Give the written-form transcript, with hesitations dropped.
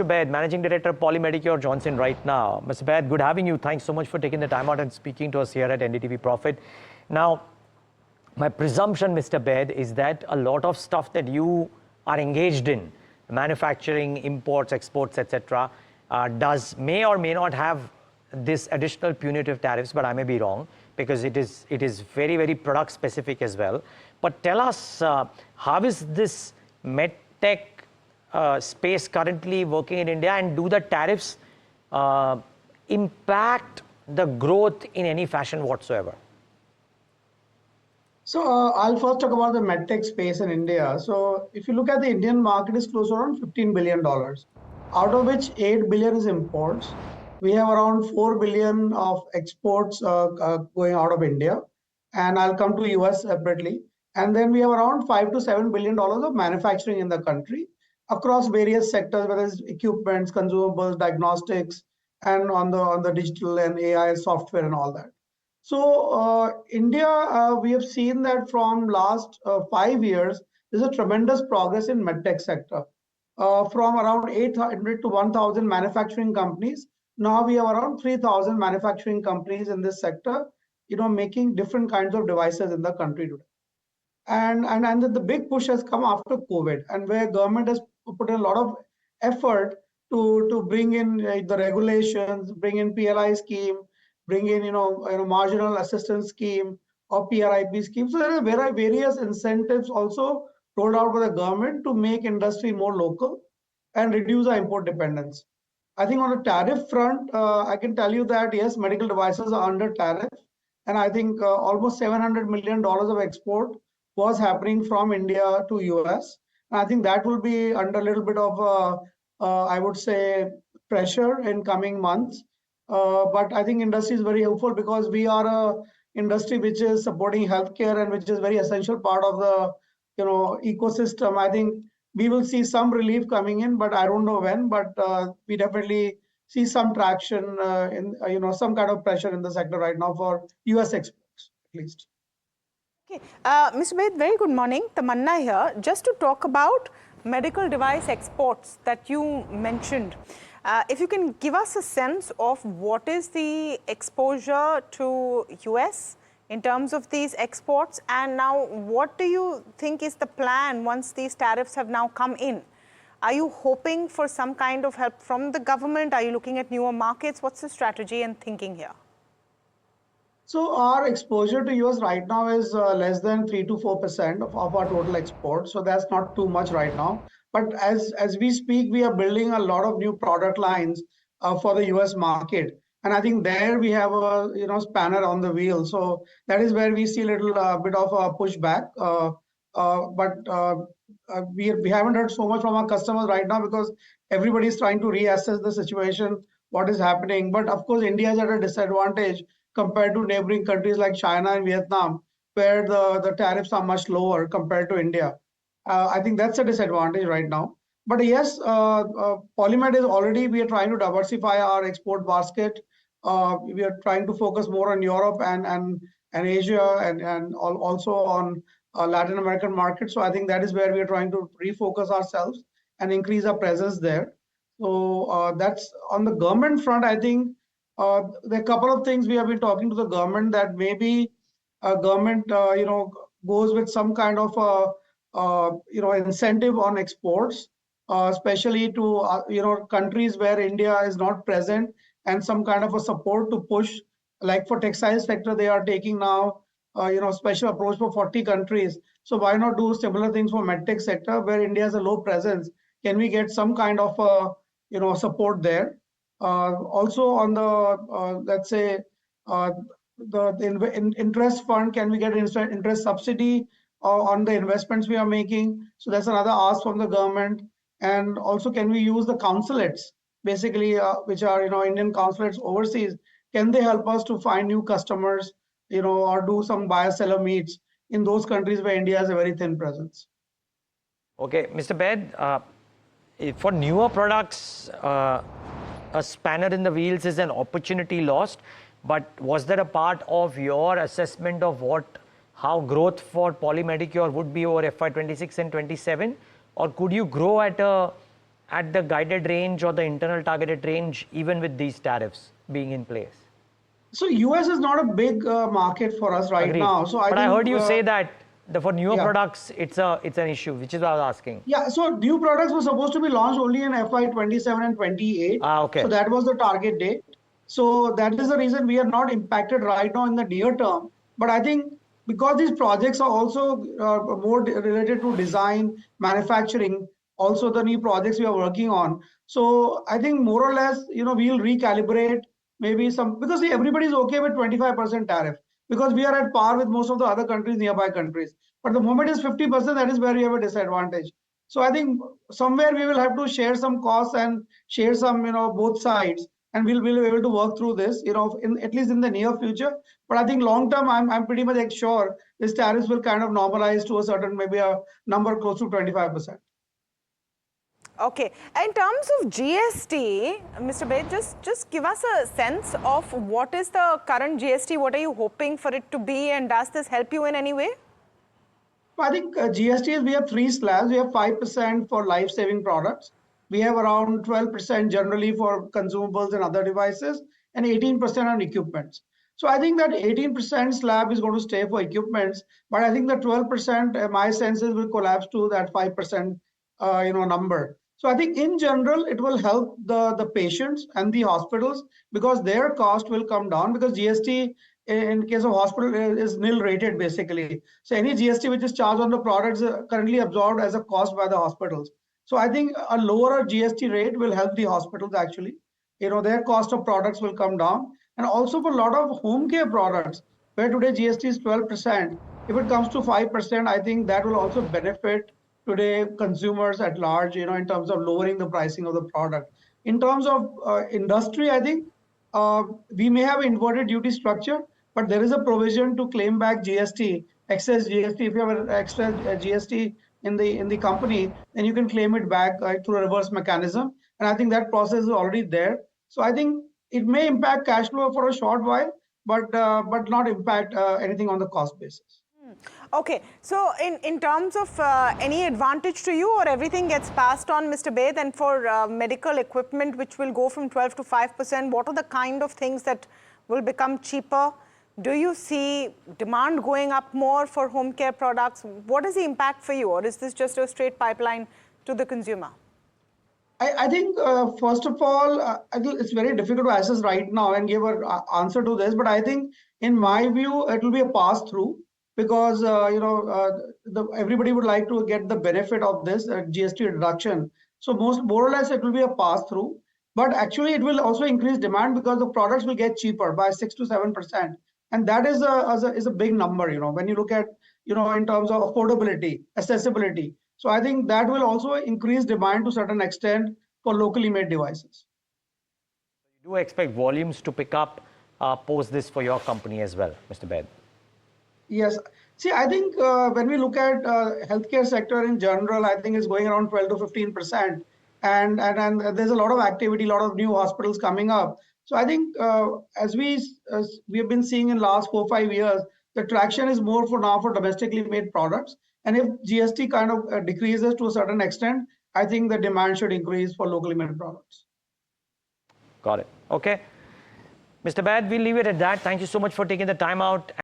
Baid, Managing Director, Poly Medicure Johnson right now. Mr. Baid, good having you. Thanks so much for taking the time out and speaking to us here at NDTV Profit. Now, my presumption, Mr. Baid, is that a lot of stuff that you are engaged in, manufacturing, imports, exports, etc., may or may not have this additional punitive tariffs, but I may be wrong because it is very, very product specific as well. But tell us, how is this medtech space currently working in India, and do the tariffs impact the growth in any fashion whatsoever? So I'll first talk about the medtech space in India. So if you look at the Indian market, is close to around $15 billion, out of which 8 billion is imports. We have around 4 billion of exports going out of India, and I'll come to US separately. And then we have around $5 to $7 billion of manufacturing in the country across various sectors, whether it's equipments, consumables, diagnostics, and on the digital and AI software and all that. So India, we have seen that from last 5 years, there's a tremendous progress in medtech sector. From around 800 to 1,000 manufacturing companies, now we have around 3,000 manufacturing companies in this sector, making different kinds of devices in the country today. And the big push has come after COVID, and where government has put in a lot of effort to bring in the regulations, bring in PLI scheme, bring in marginal assistance scheme or PRIP scheme. So there are various incentives also rolled out by the government to make industry more local and reduce our import dependence. I think on the tariff front, I can tell you that yes, medical devices are under tariff, and I think almost $700 million of export was happening from India to US. And I think that will be under a little bit of, I would say, pressure in coming months. But I think industry is very helpful because we are a industry which is supporting healthcare and which is very essential part of the ecosystem. I think we will see some relief coming in, but I don't know when. But we definitely see some traction in some kind of pressure in the sector right now for US exports at least. Okay, Mr. Baid, very good morning. Tamanna here. Just to talk about medical device exports that you mentioned. If you can give us a sense of what is the exposure to US in terms of these exports, and now what do you think is the plan once these tariffs have now come in? Are you hoping for some kind of help from the government? Are you looking at newer markets? What's the strategy and thinking here? So our exposure to US right now is less than 3 to 4% of our total exports. So that's not too much right now. But as we speak, we are building a lot of new product lines for the US market. And I think there we have a spanner on the wheel. So that is where we see a little bit of a pushback. But we haven't heard so much from our customers right now because everybody is trying to reassess the situation, what is happening. But of course, India is at a disadvantage compared to neighboring countries like China and Vietnam, where the tariffs are much lower compared to India. I think that's a disadvantage right now. But yes, Polymed is already, we are trying to diversify our export basket. We are trying to focus more on Europe and Asia and also on Latin American markets. So I think that is where we are trying to refocus ourselves and increase our presence there. So that's on the government front. I think there are a couple of things we have been talking to the government that maybe government goes with some kind of incentive on exports, especially to countries where India is not present, and some kind of a support to push, like for textile sector they are taking now special approach for 40 countries. So why not do similar things for medtech sector where India has a low presence? Can we get some kind of support there? Also on the let's say the interest fund, can we get interest subsidy on the investments we are making? So that's another ask from the government. And also, can we use the consulates, basically, which are Indian consulates overseas? Can they help us to find new customers, or do some buyer-seller meets in those countries where India has a very thin presence? Okay, Mr. Baid, for newer products, a spanner in the wheels is an opportunity lost. But was there a part of your assessment of how growth for Poly Medicure would be over FY26 and 27? Or could you grow at at the guided range or the internal targeted range, even with these tariffs being in place? So US is not a big market for us right Agreed. now. So I But think, I heard you say that for newer yeah. products, it's an issue, which is what I was asking. Yeah, so new products were supposed to be launched only in FY 27 and 28. Okay. So that was the target date. So that is the reason we are not impacted right now in the near term. But I think because these projects are also more related to design, manufacturing, also the new projects we are working on. So I think more or less, we'll recalibrate maybe some, because see, everybody's okay with 25% tariff because we are at par with most of the other countries, nearby countries. But the moment is 50%, that is where we have a disadvantage. So I think somewhere we will have to share some costs and share some, both sides, and we'll be able to work through this, at least in the near future. But I think long term, I'm pretty much sure this tariffs will kind of normalize to a certain, maybe a number close to 25%. Okay. In terms of GST, Mr. Baid, just give us a sense of what is the current GST, what are you hoping for it to be, and does this help you in any way? I think GST, we have three slabs. We have 5% for life-saving products. We have around 12% generally for consumables and other devices, and 18% on equipments. So I think that 18% slab is going to stay for equipments, but I think the 12%, my senses, will collapse to that 5%, number. So I think in general, it will help the patients and the hospitals because their cost will come down because GST in case of hospital is nil rated basically. So any GST which is charged on the products currently absorbed as a cost by the hospitals. So I think a lower GST rate will help the hospitals actually. Their cost of products will come down. And also for a lot of home care products, where today GST is 12%, if it comes to 5%, I think that will also benefit today consumers at large, in terms of lowering the pricing of the product. In terms of industry, I think we may have inverted duty structure, but there is a provision to claim back GST, excess GST. If you have an extra GST in the company, then you can claim it back through a reverse mechanism. And I think that process is already there. So I think it may impact cash flow for a short while, but not impact anything on the cost basis. Okay, so in terms of any advantage to you or everything gets passed on, Mr. Baid, and for medical equipment which will go from 12 to 5%, what are the kind of things that will become cheaper? Do you see demand going up more for home care products? What is the impact for you, or is this just a straight pipeline to the consumer? I think, first of all, I think it's very difficult to assess right now and give an answer to this. But I think, in my view, it will be a pass-through because, everybody would like to get the benefit of this GST reduction. So more or less, it will be a pass-through. But actually, it will also increase demand because the products will get cheaper by 6 to 7%. And that is a big number, when you look at, in terms of affordability, accessibility. So I think that will also increase demand to a certain extent for locally made devices. You do expect volumes to pick up post this for your company as well, Mr. Baid? Yes. See, I think when we look at healthcare sector in general, I think it's going around 12 to 15%. And there's a lot of activity, a lot of new hospitals coming up. So I think as we have been seeing in last 4-5 years, the traction is more for now for domestically made products. And if GST kind of decreases to a certain extent, I think the demand should increase for locally made products. Got it. Okay. Mr. Baid, we'll leave it at that. Thank you so much for taking the time out.